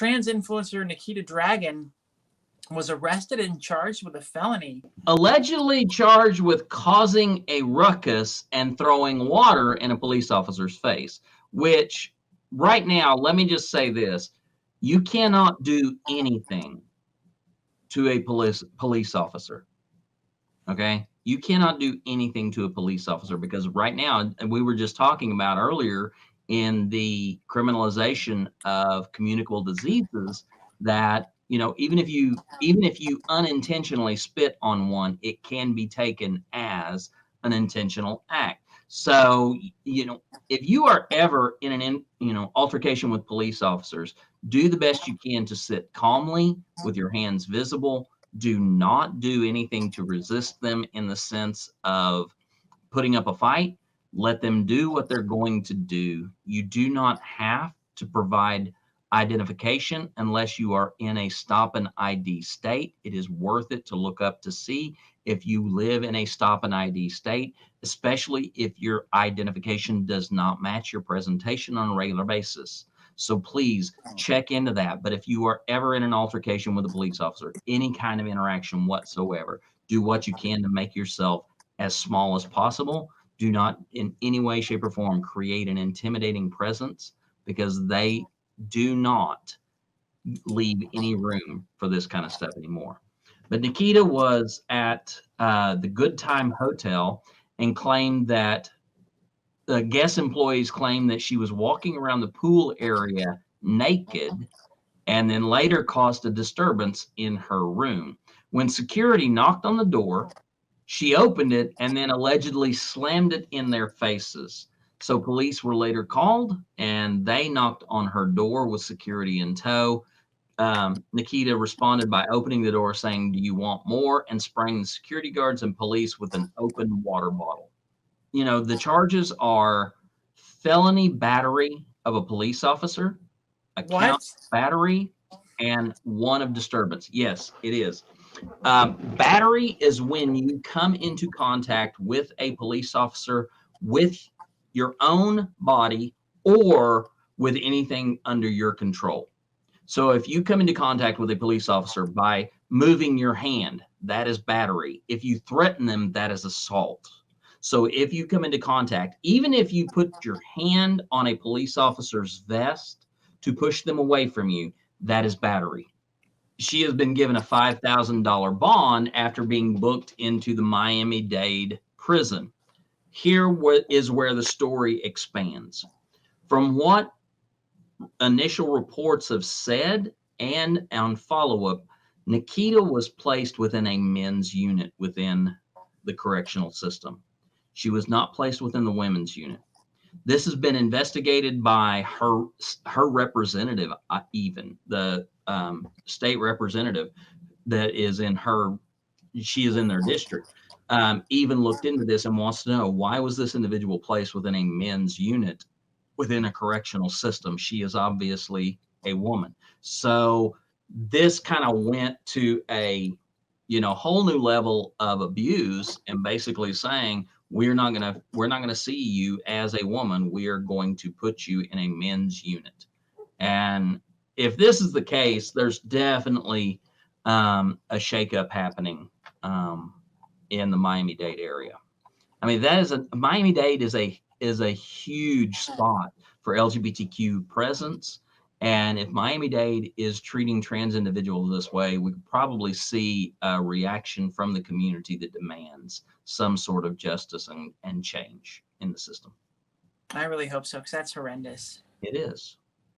trans influencer Nikita Dragun was arrested and charged with a felony. Allegedly charged with causing a ruckus and throwing water in a police officer's face, which right now, let me just say this. You cannot do anything to a police officer. Okay? You cannot do anything to a police officer because right now, and we were just talking about earlier in the criminalization of communicable diseases, that even if you unintentionally spit on one, it can be taken as an intentional act. So if you are ever in an altercation with police officers, do the best you can to sit calmly with your hands visible. Do not do anything to resist them in the sense of putting up a fight. Let them do what they're going to do. You do not have to provide identification unless you are in a stop and ID state. It is worth it to look up to see if you live in a stop and ID state, especially if your identification does not match your presentation on a regular basis. So please check into that. But if you are ever in an altercation with a police officer, any kind of interaction whatsoever, do what you can to make yourself as small as possible. Do not in any way, shape, or form create an intimidating presence, because they do not leave any room for this kind of stuff anymore. But Nikita was at the Good Time Hotel and claimed that the guest employees claimed that she was walking around the pool area naked, and then later caused a disturbance in her room. When security knocked on the door, she opened it and then allegedly slammed it in their faces. So police were later called, and they knocked on her door with security in tow. Nikita responded by opening the door, saying, "Do you want more?" and spraying the security guards and police with an open water bottle. The charges are felony battery of a police officer, account battery, and one of disturbance. Yes, it is. Battery is when you come into contact with a police officer with your own body or with anything under your control. So if you come into contact with a police officer by moving your hand, that is battery. If you threaten them, that is assault. So if you come into contact, even if you put your hand on a police officer's vest to push them away from you, that is battery. She has been given a $5,000 bond after being booked into the Miami-Dade prison. Here is where the story expands. From what initial reports have said and on follow-up, Nikita was placed within a men's unit within the correctional system. She was not placed within the women's unit. This has been investigated by her representative, even the state representative that is she is in their district, even looked into this and wants to know, why was this individual placed within a men's unit within a correctional system? She is obviously a woman. So this kind of went to a whole new level of abuse, and basically saying, we're not gonna see you as a woman. We are going to put you in a men's unit. And if this is the case, there's definitely a shakeup happening in the Miami-Dade area. I mean, Miami-Dade is a huge spot for LGBTQ presence. And if Miami-Dade is treating trans individuals this way, we could probably see a reaction from the community that demands some sort of justice and change in the system. I really hope so, because that's horrendous. It is.